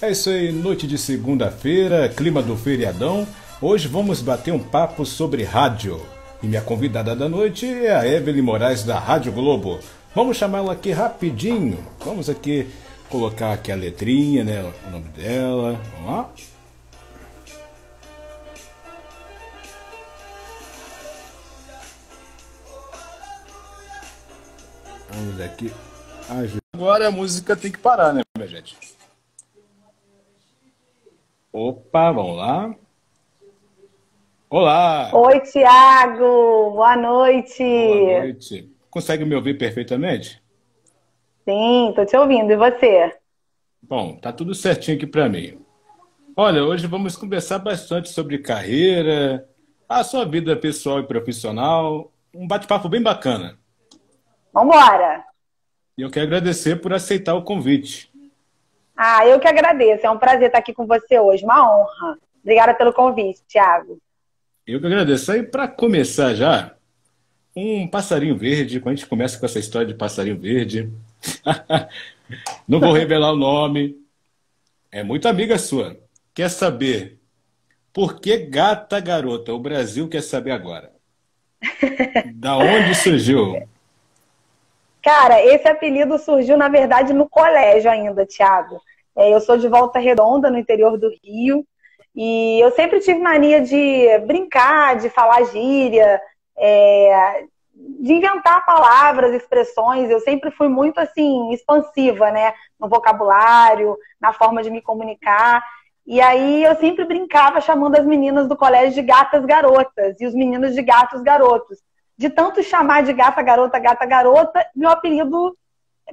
É isso aí, noite de segunda-feira, clima do feriadão. Hoje vamos bater um papo sobre rádio. E minha convidada da noite é a Evelyn Moraes, da Rádio Globo. Vamos chamá-la aqui rapidinho. Vamos aqui colocar aqui a letrinha, né? O nome dela. Vamos lá. Vamos aqui. Agora a música tem que parar, né, minha gente? Opa, vamos lá. Olá! Oi, Thiago! Boa noite! Boa noite. Consegue me ouvir perfeitamente? Sim, tô te ouvindo. E você? Bom, tá tudo certinho aqui para mim. Olha, hoje vamos conversar bastante sobre carreira, a sua vida pessoal e profissional. Um bate-papo bem bacana. Vambora! E eu quero agradecer por aceitar o convite. Ah, eu que agradeço. É um prazer estar aqui com você hoje. Uma honra. Obrigada pelo convite, Thiago. Eu que agradeço. Aí, para começar já, um passarinho verde, quando a gente começa com essa história de passarinho verde, não vou revelar o nome, é muito amiga sua. Quer saber por que Gata Garota? O Brasil quer saber agora. Da onde surgiu? Cara, esse apelido surgiu, na verdade, no colégio ainda, Thiago. Eu sou de Volta Redonda, no interior do Rio, e eu sempre tive mania de brincar, de falar gíria, de inventar palavras, expressões. Eu sempre fui muito, assim, expansiva, né? No vocabulário, na forma de me comunicar. E aí eu sempre brincava chamando as meninas do colégio de gatas garotas e os meninos de gatos garotos. De tanto chamar de gata garota, meu apelido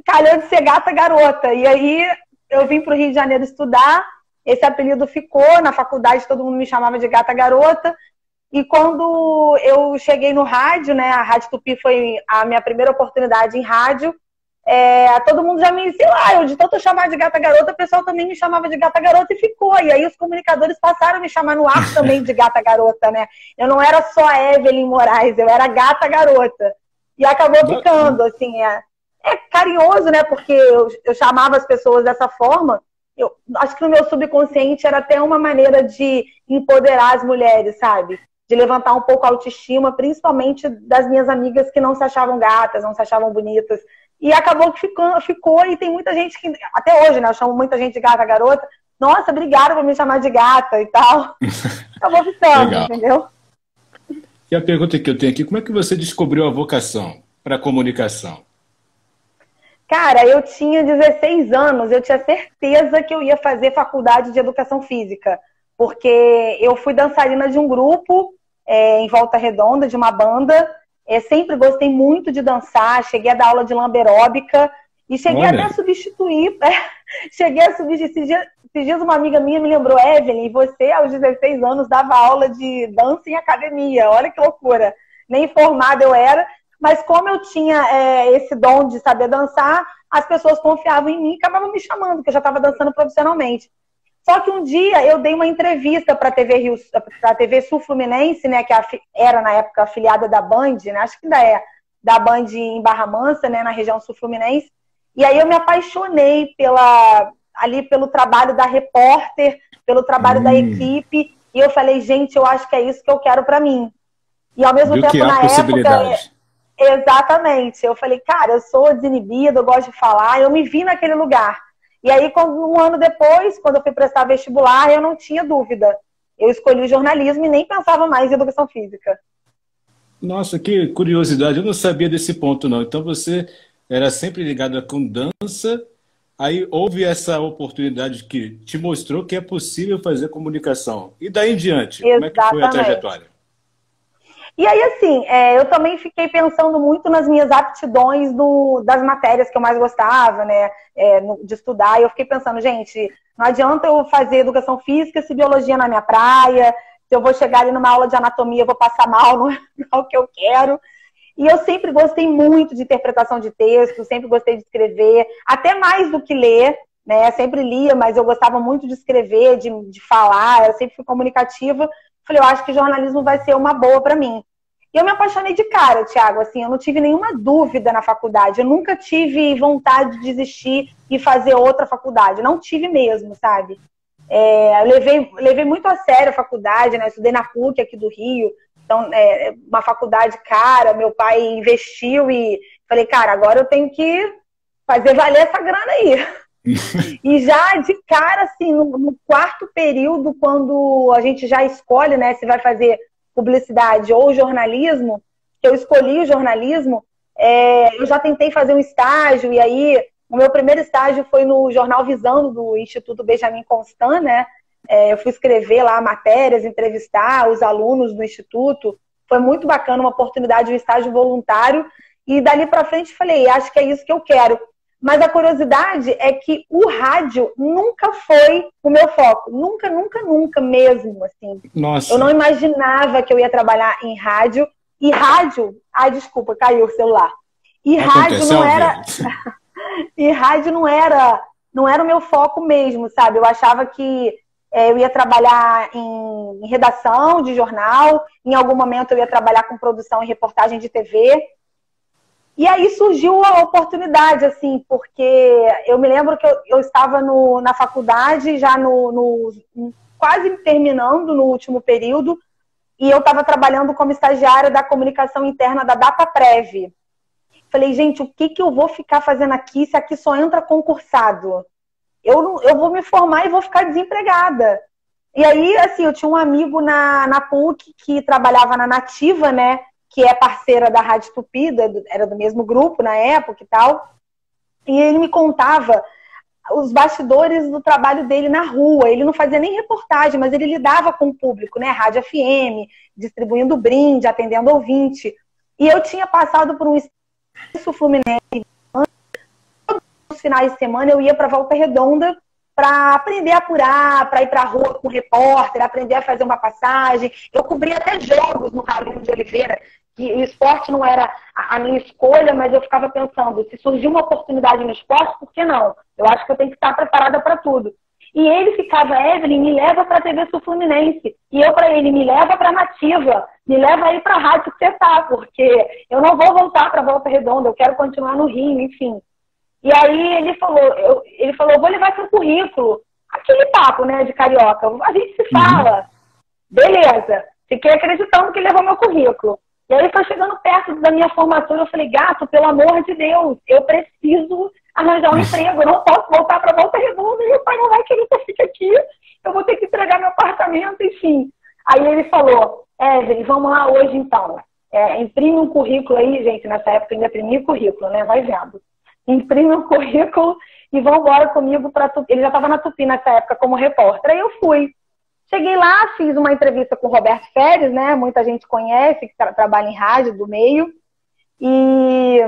calhou de ser gata garota. E aí eu vim para o Rio de Janeiro estudar, esse apelido ficou, na faculdade todo mundo me chamava de gata garota. E quando eu cheguei no rádio, né, a Rádio Tupi foi a minha primeira oportunidade em rádio, todo mundo já me, sei lá, eu de tanto chamar de gata garota, o pessoal também me chamava de gata garota e ficou. E aí os comunicadores passaram a me chamar no ar também de gata garota, né? Eu não era só a Evelyn Moraes, eu era gata garota. E acabou ficando, assim, é carinhoso, né? Porque eu chamava as pessoas dessa forma. Eu acho que no meu subconsciente era até uma maneira de empoderar as mulheres, sabe? De levantar um pouco a autoestima, principalmente das minhas amigas que não se achavam gatas, não se achavam bonitas. E acabou que ficou, e tem muita gente que, até hoje, né, eu chamo muita gente de gata garota. Nossa, obrigada por me chamar de gata e tal. Acabou ficando, entendeu? E a pergunta que eu tenho aqui, como é que você descobriu a vocação para a comunicação? Cara, eu tinha 16 anos, eu tinha certeza que eu ia fazer faculdade de educação física, porque eu fui dançarina de um grupo em Volta Redonda, de uma banda. Sempre gostei muito de dançar, cheguei a dar aula de lamberóbica e cheguei até a substituir. Esses dias uma amiga minha me lembrou: Evelyn, você aos 16 anos dava aula de dança em academia, olha que loucura. Nem formada eu era, mas como eu tinha esse dom de saber dançar, as pessoas confiavam em mim e acabavam me chamando, porque eu já estava dançando profissionalmente. Só que um dia eu dei uma entrevista para a TV Sul Fluminense, né, que era na época afiliada da Band, né, acho que ainda é, da Band em Barra Mansa, né, na região Sul Fluminense. E aí eu me apaixonei pelo trabalho da repórter, pelo trabalho da equipe, e eu falei, gente, eu acho que é isso que eu quero para mim. E ao mesmo tempo, na época... Exatamente. Eu falei, cara, eu sou desinibida, eu gosto de falar, eu me vi naquele lugar. E aí, um ano depois, quando eu fui prestar vestibular, eu não tinha dúvida. Eu escolhi o jornalismo e nem pensava mais em educação física. Nossa, que curiosidade. Eu não sabia desse ponto, não. Então, você era sempre ligada com dança, aí houve essa oportunidade que te mostrou que é possível fazer comunicação. E daí em diante, como é que foi a trajetória? E aí, assim, eu também fiquei pensando muito nas minhas aptidões das matérias que eu mais gostava, né, de estudar. E eu fiquei pensando, gente, não adianta eu fazer educação física se biologia não é minha praia, se eu vou chegar ali numa aula de anatomia, eu vou passar mal, não é o que eu quero. E eu sempre gostei muito de interpretação de texto, sempre gostei de escrever, até mais do que ler, né? Eu sempre lia, mas eu gostava muito de escrever, de falar, eu sempre fui comunicativa. Falei, eu acho que jornalismo vai ser uma boa para mim. E eu me apaixonei de cara, Thiago, assim, eu não tive nenhuma dúvida na faculdade, eu nunca tive vontade de desistir e fazer outra faculdade, não tive mesmo, sabe? Eu levei muito a sério a faculdade, né? Eu estudei na PUC aqui do Rio, então, uma faculdade cara, meu pai investiu e falei, cara, agora eu tenho que fazer valer essa grana aí. E já de cara, assim, no quarto período, quando a gente já escolhe, né, se vai fazer publicidade ou jornalismo, que eu escolhi o jornalismo, eu já tentei fazer um estágio, e aí o meu primeiro estágio foi no Jornal Visando, do Instituto Benjamin Constant, né? Eu fui escrever lá matérias, entrevistar os alunos do Instituto. Foi muito bacana, uma oportunidade de um estágio voluntário. E dali para frente falei, acho que é isso que eu quero. Mas a curiosidade é que o rádio nunca foi o meu foco. Nunca, nunca, nunca mesmo, assim. Nossa. Eu não imaginava que eu ia trabalhar em rádio. E rádio... Ai, desculpa, caiu o celular. E rádio não era... E rádio não era o meu foco mesmo, sabe? Eu achava que eu ia trabalhar em redação de jornal, em algum momento eu ia trabalhar com produção e reportagem de TV. E aí surgiu a oportunidade, assim, porque eu me lembro que eu estava na faculdade, já quase terminando no último período, e eu estava trabalhando como estagiária da comunicação interna da Dataprev. Falei, gente, o que eu vou ficar fazendo aqui se aqui só entra concursado? Eu vou me formar e vou ficar desempregada. E aí, assim, eu tinha um amigo na PUC que trabalhava na Nativa, né? Que é parceira da Rádio Tupi, era do mesmo grupo na época e tal. E ele me contava os bastidores do trabalho dele na rua. Ele não fazia nem reportagem, mas ele lidava com o público, né? Rádio FM, distribuindo brinde, atendendo ouvinte. E eu tinha passado por um isso Fluminense. Nos finais de semana eu ia para Volta Redonda para aprender a apurar, para ir para a rua com o repórter, aprender a fazer uma passagem. Eu cobria até jogos no Carlinhos de Oliveira, que o esporte não era a minha escolha, mas eu ficava pensando, se surgir uma oportunidade no esporte, por que não? Eu acho que eu tenho que estar preparada para tudo. E ele ficava, Evelyn, me leva para a TV Sul Fluminense. E eu para ele, me leva para a Nativa, me leva aí para a rádio que você tá, porque eu não vou voltar para Volta Redonda, eu quero continuar no Rio, enfim. E aí ele falou, vou levar seu currículo. Aquele papo, né, de carioca. A gente se fala. Beleza. Fiquei acreditando que ele levou meu currículo. E aí foi chegando perto da minha formatura, eu falei, gato, pelo amor de Deus, eu preciso arranjar um emprego, eu não posso voltar para Volta Redonda, e meu pai não vai querer que eu fique aqui, eu vou ter que entregar meu apartamento, enfim. Aí ele falou, Evelyn, vamos lá hoje então. Imprime um currículo aí, gente, nessa época eu ainda imprimi currículo, né, vai vendo. Imprime um currículo e vão embora comigo para Tupi. Ele já estava na Tupi nessa época como repórter. Aí eu fui. Cheguei lá, fiz uma entrevista com o Roberto Férez, né? Muita gente conhece, que trabalha em rádio do meio. E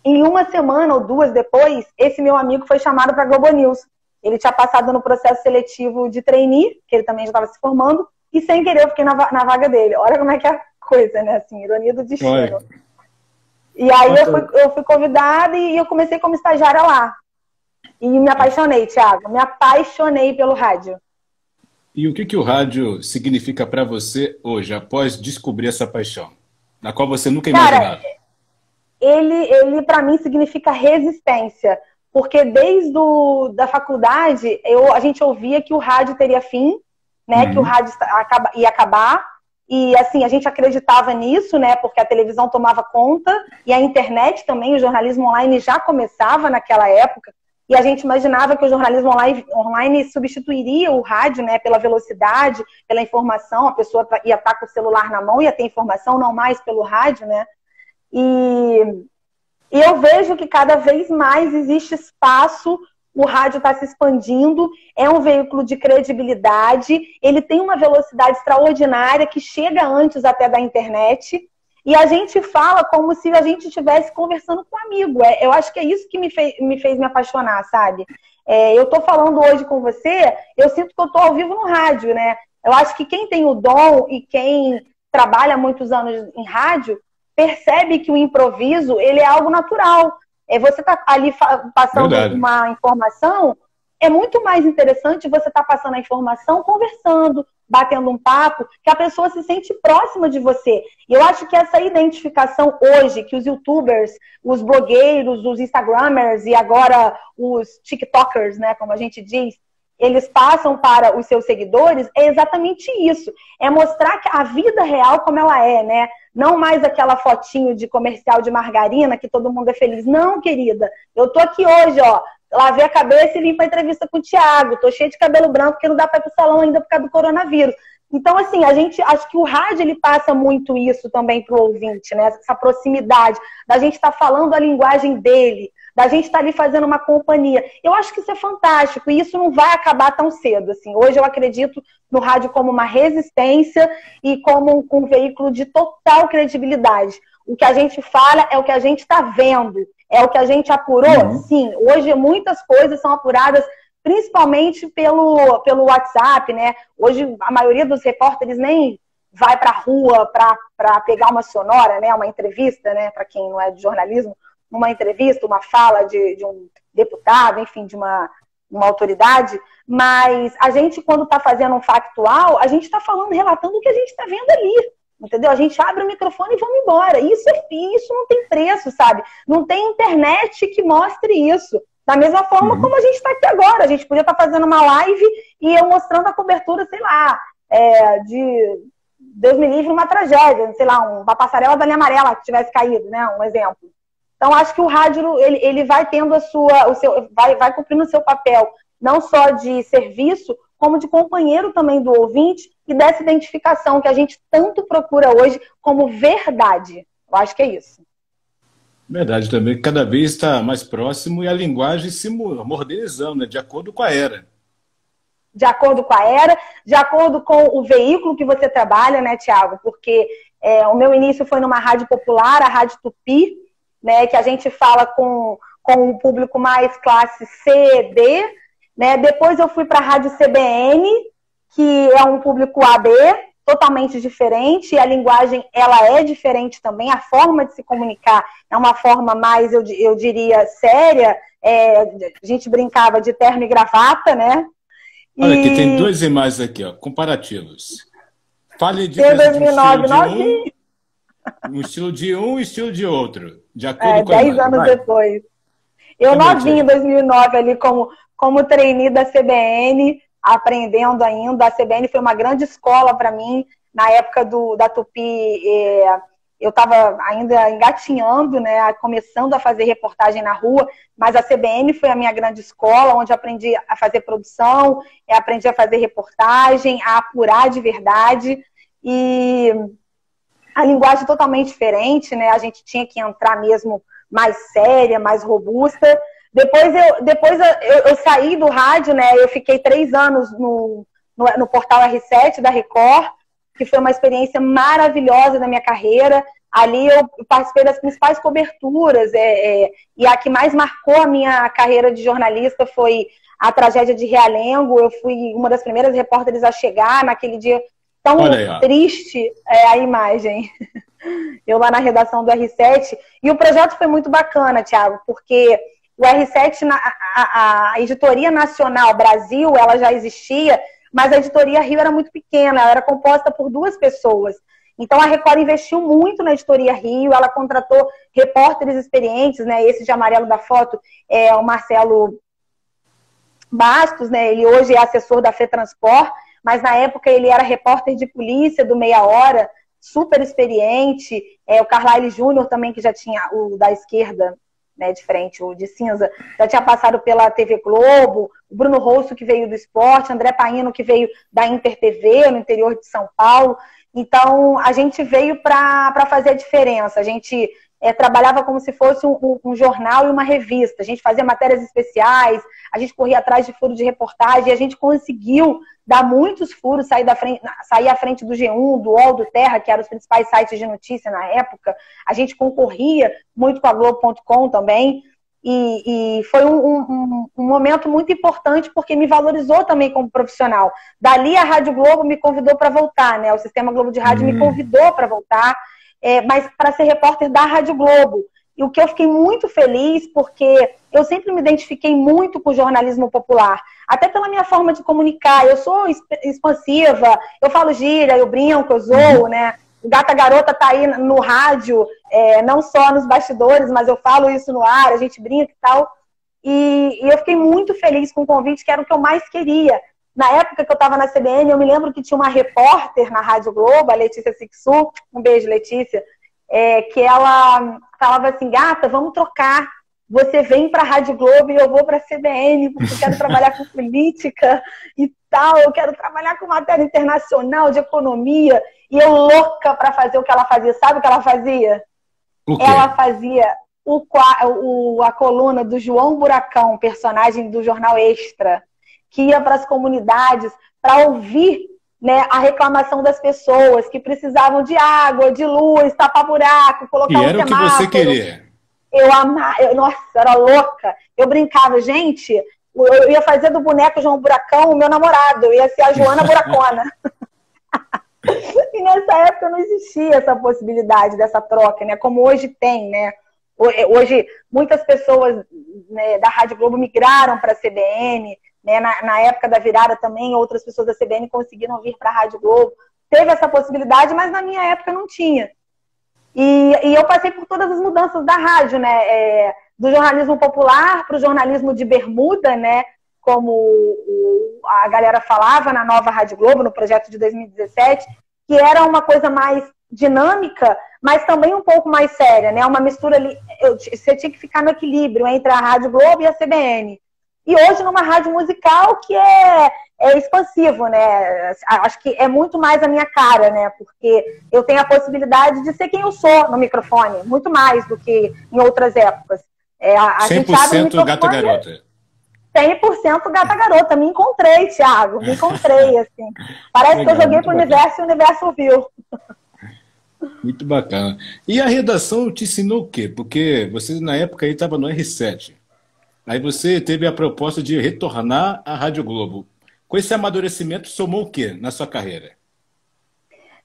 em uma semana ou duas depois, esse meu amigo foi chamado para a Globo News. Ele tinha passado no processo seletivo de trainee, que ele também já estava se formando, e sem querer eu fiquei na vaga dele. Olha como é que é a coisa, né? Assim, ironia do destino. Oi. E aí eu fui convidada e eu comecei como estagiária lá. E me apaixonei, Thiago. Me apaixonei pelo rádio. E o que o rádio significa para você hoje, após descobrir essa paixão? Na qual você nunca imaginava. Cara, ele para mim significa resistência. Porque desde da faculdade, a gente ouvia que o rádio teria fim, né? Que o rádio ia acabar. E, assim, a gente acreditava nisso, né? Porque a televisão tomava conta e a internet também, o jornalismo online já começava naquela época. E a gente imaginava que o jornalismo online substituiria o rádio, né? Pela velocidade, pela informação. A pessoa ia estar com o celular na mão, ia ter informação, não mais pelo rádio, né? E eu vejo que cada vez mais existe espaço. O rádio está se expandindo, é um veículo de credibilidade, ele tem uma velocidade extraordinária que chega antes até da internet, e a gente fala como se a gente estivesse conversando com um amigo. Eu acho que é isso que me fez me apaixonar, sabe? Eu estou falando hoje com você, eu sinto que eu estou ao vivo no rádio, né? Eu acho que quem tem o dom e quem trabalha há muitos anos em rádio, percebe que o improviso, ele é algo natural. Você tá ali passando uma informação, é muito mais interessante você estar passando a informação conversando, batendo um papo, que a pessoa se sente próxima de você. E eu acho que essa identificação hoje, que os youtubers, os blogueiros, os instagramers e agora os tiktokers, né, como a gente diz, eles passam para os seus seguidores, é exatamente isso. É mostrar que a vida real como ela é, né? Não mais aquela fotinho de comercial de margarina que todo mundo é feliz. Não, querida, eu tô aqui hoje, ó, lavei a cabeça e vim para entrevista com o Thiago. Tô cheia de cabelo branco porque não dá para ir pro salão ainda por causa do coronavírus. Então, assim, acho que o rádio, ele passa muito isso também pro ouvinte, né? Essa proximidade, da gente estar falando a linguagem dele, da gente estar ali fazendo uma companhia. Eu acho que isso é fantástico e isso não vai acabar tão cedo, assim. Hoje eu acredito no rádio como uma resistência e como um veículo de total credibilidade. O que a gente fala é o que a gente está vendo, é o que a gente apurou? Sim. Hoje muitas coisas são apuradas principalmente pelo WhatsApp, né? Hoje a maioria dos repórteres nem vai para a rua para pegar uma sonora, né? Uma entrevista, né? Para quem não é de jornalismo, uma entrevista, uma fala de um deputado, enfim, de uma autoridade. Mas a gente, quando está fazendo um factual, a gente está falando, relatando o que a gente está vendo ali. Entendeu? A gente abre o microfone e vamos embora. Isso não tem preço, sabe? Não tem internet que mostre isso. Da mesma forma como a gente está aqui agora. A gente podia estar fazendo uma live e eu mostrando a cobertura, sei lá, de Deus me livre, uma tragédia, sei lá, uma passarela da linha amarela que tivesse caído, né? Um exemplo. Então, acho que o rádio, ele vai tendo vai cumprindo o seu papel, não só de serviço, como de companheiro também do ouvinte e dessa identificação que a gente tanto procura hoje como verdade. Eu acho que é isso. Verdade também, cada vez está mais próximo e a linguagem se modernizando, né, de acordo com a era. De acordo com a era, de acordo com o veículo que você trabalha, né, Thiago? Porque o meu início foi numa rádio popular, a Rádio Tupi, né, que a gente fala com um público mais classe C, D, né? Depois eu fui para a Rádio CBN, que é um público AB, totalmente diferente, e a linguagem ela é diferente também, a forma de se comunicar é uma forma mais, eu diria, séria. A gente brincava de terno e gravata, né? Olha, aqui tem duas imagens aqui, ó, comparativos. Fale de 2009, um estilo de um e estilo de outro, de acordo com a 10 anos depois. Eu novinha em 2009 ali como trainee da CBN, aprendendo ainda. A CBN foi uma grande escola para mim. Na época da Tupi, eu estava ainda engatinhando, né, começando a fazer reportagem na rua, mas a CBN foi a minha grande escola, onde aprendi a fazer produção, aprendi a fazer reportagem, a apurar de verdade. E a linguagem totalmente diferente, né? A gente tinha que entrar mesmo mais séria, mais robusta. Depois eu saí do rádio, né? Eu fiquei 3 anos no portal R7 da Record, que foi uma experiência maravilhosa na minha carreira. Ali eu participei das principais coberturas, e a que mais marcou a minha carreira de jornalista foi a tragédia de Realengo. Eu fui uma das primeiras repórteres a chegar naquele dia tão triste, a imagem. Eu lá na redação do R7. E o projeto foi muito bacana, Thiago, porque o R7, a Editoria Nacional Brasil, ela já existia, mas a Editoria Rio era muito pequena, ela era composta por 2 pessoas. Então a Record investiu muito na Editoria Rio, ela contratou repórteres experientes, né? Esse de amarelo da foto é o Marcelo Bastos, né? Ele hoje é assessor da FETransport, mas na época ele era repórter de polícia do Meia Hora, super experiente. O Carlyle Júnior também, que já tinha o da esquerda, né, de frente, o de cinza, já tinha passado pela TV Globo, o Bruno Rosso, que veio do esporte, André Paino, que veio da Inter TV, no interior de São Paulo. Então, a gente veio para fazer a diferença. A gente trabalhava como se fosse um jornal e uma revista. A gente fazia matérias especiais, a gente corria atrás de furo de reportagem, e a gente conseguiu dar muitos furos, sair à frente do G1, do UOL, do Terra, que eram os principais sites de notícia na época. A gente concorria muito com a Globo.com também. E foi um momento muito importante, porque me valorizou também como profissional. Dali a Rádio Globo me convidou para voltar, né? O Sistema Globo de Rádio me convidou para voltar, mas para ser repórter da Rádio Globo. E o que eu fiquei muito feliz, porque eu sempre me identifiquei muito com o jornalismo popular. até pela minha forma de comunicar. Eu sou expansiva, eu falo gíria, eu brinco, eu zoo, né? O Gata Garota tá aí no rádio, não só nos bastidores, mas eu falo isso no ar, a gente brinca e tal. E eu fiquei muito feliz com o convite, que era o que eu mais queria. Na época que eu estava na CBN, eu me lembro que tinha uma repórter na Rádio Globo, a Letícia Sixu, um beijo, Letícia, que ela falava assim, Gata, vamos trocar. Você vem para a Rádio Globo e eu vou para a CBN, porque eu quero trabalhar com política e tal, eu quero trabalhar com matéria internacional, de economia. E eu louca para fazer o que ela fazia. Sabe o que ela fazia? O quê? Ela fazia a coluna do João Buracão, personagem do Jornal Extra, que ia para as comunidades para ouvir, né, a reclamação das pessoas que precisavam de água, de luz, tapar buraco, colocar um semáforo. E era o que você queria. Eu amava, nossa, era louca. Eu brincava, gente, eu ia fazer do boneco João Buracão o meu namorado, eu ia ser a Joana Buracona. E nessa época não existia essa possibilidade dessa troca, né? Como hoje tem, né? Hoje muitas pessoas, né, da Rádio Globo migraram para a CBN, né? Na época da virada também outras pessoas da CBN conseguiram vir para a Rádio Globo. Teve essa possibilidade, mas na minha época não tinha. E eu passei por todas as mudanças da rádio, né? Do jornalismo popular para o jornalismo de bermuda, né? Como a galera falava na nova Rádio Globo, no projeto de 2017, que era uma coisa mais dinâmica, mas também um pouco mais séria, né? Uma mistura ali, você tinha que ficar no equilíbrio entre a Rádio Globo e a CBN. E hoje numa rádio musical que é expansivo, né? Acho que é muito mais a minha cara, né? Porque eu tenho a possibilidade de ser quem eu sou no microfone, muito mais do que em outras épocas. A 100% Gata Garota. 100% Gata Garota. Me encontrei, Thiago. Me encontrei, assim. Parece legal, que eu joguei pro universo e o universo ouviu. Muito bacana. E a redação te ensinou o quê? Porque você, na época, aí estava no R7. Aí você teve a proposta de retornar à Rádio Globo. Com esse amadurecimento, somou o quê na sua carreira?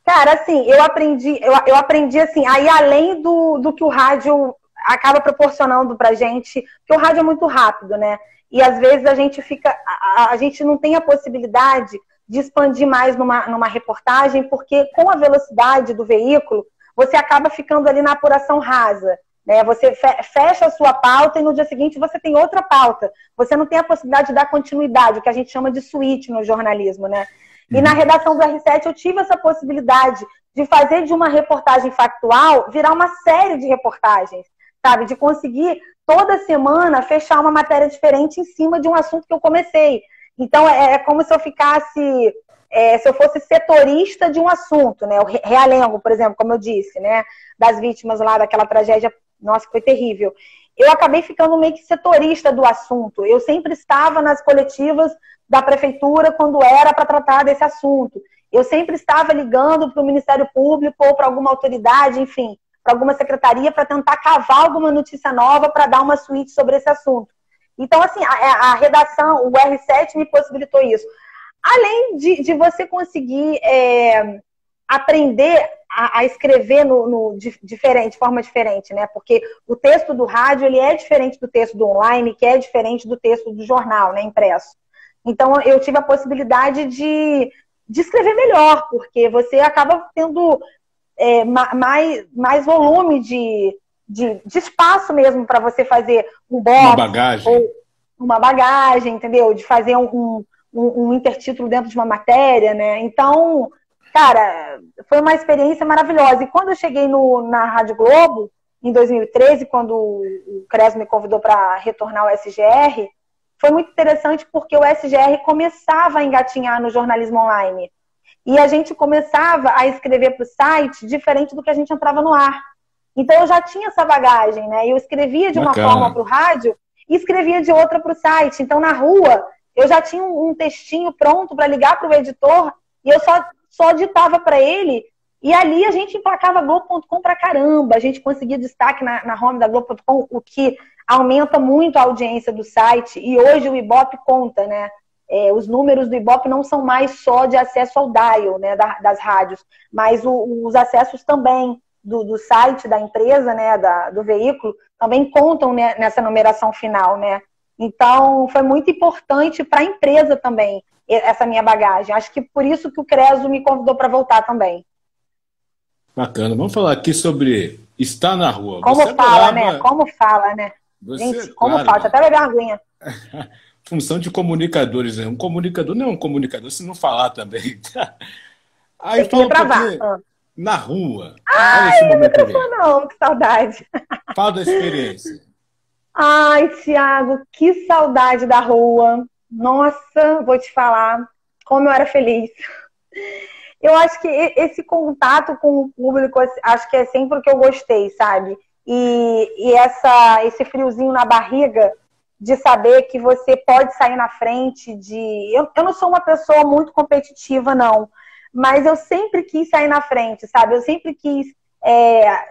Cara, assim, eu aprendi assim, aí além do que o rádio acaba proporcionando pra gente, porque o rádio é muito rápido, né? E às vezes a gente não tem a possibilidade de expandir mais numa reportagem, porque com a velocidade do veículo, você acaba ficando ali na apuração rasa. Né? Você fecha a sua pauta e no dia seguinte você tem outra pauta. Você não tem a possibilidade de dar continuidade, o que a gente chama de switch no jornalismo, né? E na redação do R7 eu tive essa possibilidade de fazer de uma reportagem factual virar uma série de reportagens, sabe? De conseguir toda semana fechar uma matéria diferente em cima de um assunto que eu comecei. Então é como se eu ficasse, se eu fosse setorista de um assunto, né? O Realengo, por exemplo, como eu disse, né? Das vítimas lá daquela tragédia, nossa, que foi terrível. Eu acabei ficando meio que setorista do assunto. Eu sempre estava nas coletivas da prefeitura quando era para tratar desse assunto. Eu sempre estava ligando para o Ministério Público ou para alguma autoridade, enfim, para alguma secretaria para tentar cavar alguma notícia nova para dar uma suíte sobre esse assunto. Então, assim, a redação, o R7 me possibilitou isso. Além de você conseguir aprender a escrever de forma diferente, né? Porque o texto do rádio ele é diferente do texto do online, que é diferente do texto do jornal, né, impresso. Então, eu tive a possibilidade de escrever melhor, porque você acaba tendo mais volume de espaço mesmo para você fazer um box. Uma bagagem. Ou uma bagagem, entendeu? De fazer um intertítulo dentro de uma matéria, né? Então, cara, foi uma experiência maravilhosa. E quando eu cheguei na Rádio Globo, em 2013, quando o CRES me convidou para retornar ao SGR, foi muito interessante porque o SGR começava a engatinhar no jornalismo online. E a gente começava a escrever para o site diferente do que a gente entrava no ar. Então eu já tinha essa bagagem, né? Eu escrevia de uma forma para o rádio e escrevia de outra para o site. Então na rua eu já tinha um textinho pronto para ligar para o editor e eu só ditava para ele. E ali a gente emplacava Globo.com pra caramba. A gente conseguia destaque na home da Globo.com, o que aumenta muito a audiência do site. E hoje o Ibope conta, né? Os números do Ibope não são mais só de acesso ao dial, né, das rádios, mas os acessos também do site da empresa, né, do veículo, também contam, né, nessa numeração final, né? Então, foi muito importante para a empresa também, essa minha bagagem. Acho que por isso que o Creso me convidou para voltar também. Bacana. Vamos falar aqui sobre estar na rua. Como Você fala, né? adorava. Como fala, né? Você, Gente, como claro, fala? Deixa eu até beber uma aguinha. função de comunicadores, né? Um comunicador não é um comunicador se não falar também. Aí Tem que fala me um travar. pouquinho na rua. Olha esse Ai, momento aí. não, que saudade. Fala da experiência. Ai, Thiago, que saudade da rua. Nossa, vou te falar como eu era feliz. Eu acho que esse contato com o público, acho que é sempre o que eu gostei, sabe? Esse friozinho na barriga de saber que você pode sair na frente de... Eu não sou uma pessoa muito competitiva, não. Mas eu sempre quis sair na frente, sabe? Eu sempre quis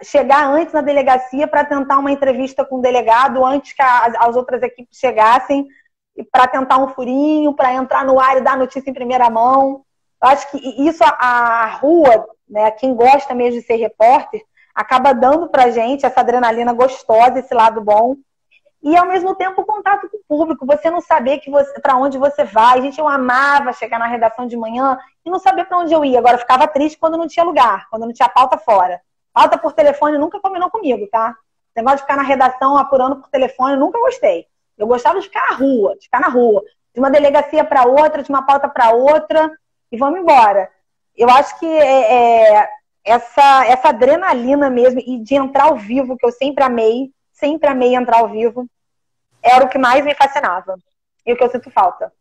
chegar antes na delegacia para tentar uma entrevista com o delegado antes que as outras equipes chegassem, para tentar um furinho, para entrar no ar e dar notícia em primeira mão. Eu acho que isso a rua, né, quem gosta mesmo de ser repórter, acaba dando pra gente essa adrenalina gostosa, esse lado bom. E ao mesmo tempo o contato com o público, você não saber para onde você vai. Gente, eu amava chegar na redação de manhã e não saber para onde eu ia. Agora eu ficava triste quando não tinha lugar, quando não tinha pauta fora. Pauta por telefone nunca combinou comigo, tá? O negócio de ficar na redação apurando por telefone, nunca gostei. Eu gostava de ficar na rua, de uma delegacia para outra, de uma pauta para outra, e vamos embora. Eu acho que essa adrenalina mesmo, e de entrar ao vivo, que eu sempre amei entrar ao vivo, era o que mais me fascinava. E o que eu sinto falta.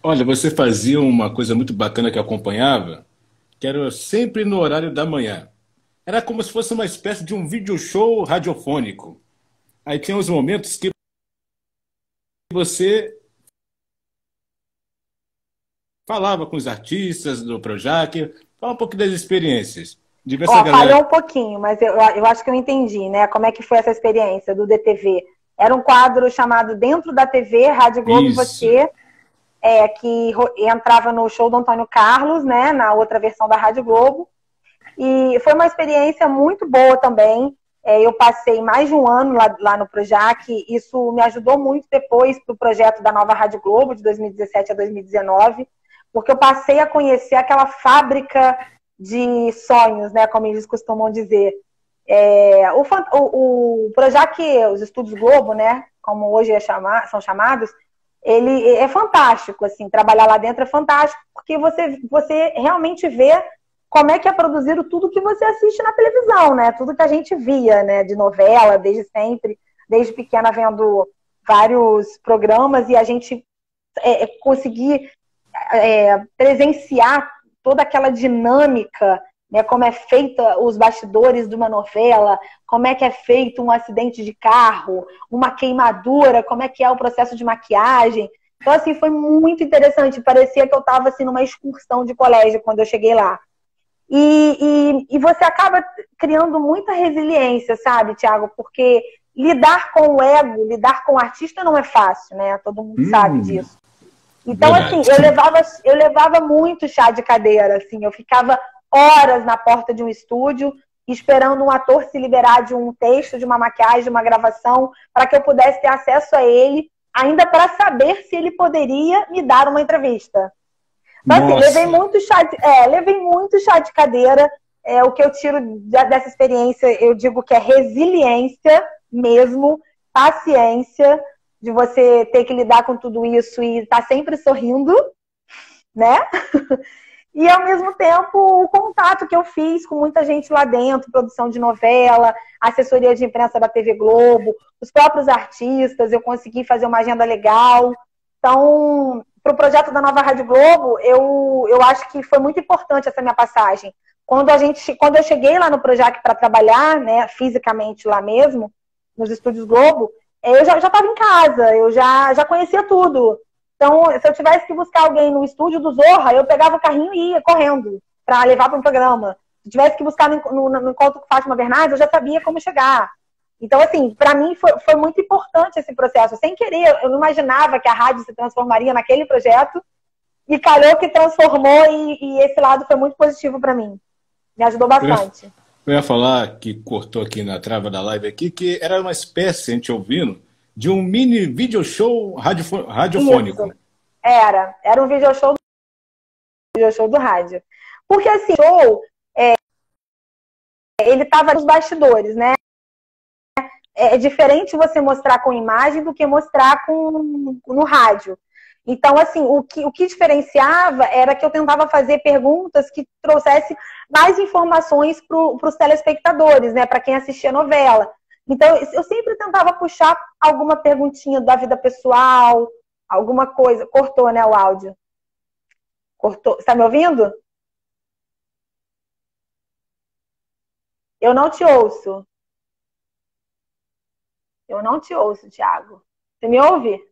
Olha, você fazia uma coisa muito bacana que eu acompanhava, que era sempre no horário da manhã. Era como se fosse uma espécie de um video show radiofônico. Aí tinha os momentos que você falava com os artistas do Projac, fala um pouco das experiências. Diversa Falhou galera. um pouquinho, mas eu acho que eu entendi, né? Como é que foi essa experiência do DTV. Era um quadro chamado Dentro da TV, Rádio Globo e Isso. Você, que entrava no show do Antônio Carlos, né? Na outra versão da Rádio Globo. E foi uma experiência muito boa também. Eu passei mais de um ano lá no Projac. Isso me ajudou muito depois para o projeto da nova Rádio Globo, de 2017 a 2019, porque eu passei a conhecer aquela fábrica de sonhos, né, como eles costumam dizer. O Projac, os Estúdios Globo, né, como hoje são chamados, ele é fantástico, assim, trabalhar lá dentro é fantástico, porque você realmente vê como é que é produzido tudo que você assiste na televisão, né, tudo que a gente via, né, de novela, desde sempre, desde pequena vendo vários programas, e a gente conseguir presenciar toda aquela dinâmica, né, como é feita os bastidores de uma novela, como é que é feito um acidente de carro, uma queimadura, como é que é o processo de maquiagem. Então, assim, foi muito interessante. Parecia que eu estava assim, numa excursão de colégio quando eu cheguei lá. E você acaba criando muita resiliência, sabe, Thiago? Porque lidar com o ego, lidar com o artista não é fácil, né? Todo mundo sabe disso. Então, Verdade. assim, eu levava muito chá de cadeira, assim, eu ficava horas na porta de um estúdio esperando um ator se liberar de um texto, de uma maquiagem, de uma gravação, para que eu pudesse ter acesso a ele, ainda para saber se ele poderia me dar uma entrevista. Então, assim, levei muito chá de cadeira. O que eu tiro dessa experiência, eu digo que é resiliência mesmo, paciência, de você ter que lidar com tudo isso e estar sempre sorrindo, né? E, ao mesmo tempo, o contato que eu fiz com muita gente lá dentro, produção de novela, assessoria de imprensa da TV Globo, os próprios artistas, eu consegui fazer uma agenda legal. Então, para o projeto da nova Rádio Globo, eu acho que foi muito importante essa minha passagem. Quando eu cheguei lá no Projac para trabalhar, né, fisicamente lá mesmo, nos Estúdios Globo, eu já estava em casa, eu já conhecia tudo. Então, se eu tivesse que buscar alguém no estúdio do Zorra, eu pegava o carrinho e ia correndo para levar para um programa. Se eu tivesse que buscar no encontro com Fátima Bernardes, eu já sabia como chegar. Então, assim, para mim foi muito importante esse processo. Sem querer, eu não imaginava que a rádio se transformaria naquele projeto, e calhou que transformou, e esse lado foi muito positivo para mim. Me ajudou bastante. Eu ia falar, que cortou aqui na trava da live aqui, que era uma espécie, a gente ouvindo, de um mini video show radiofônico. Isso. Era um video show do rádio. Porque assim, show, ele estava nos bastidores, né? É diferente você mostrar com imagem do que mostrar no rádio. Então, assim, o que diferenciava era que eu tentava fazer perguntas que trouxessem mais informações para os telespectadores, né? Para quem assistia a novela. Então, eu sempre tentava puxar alguma perguntinha da vida pessoal, alguma coisa. Cortou, né, o áudio? Cortou. Você tá me ouvindo? Eu não te ouço. Eu não te ouço, Thiago. Você me ouve?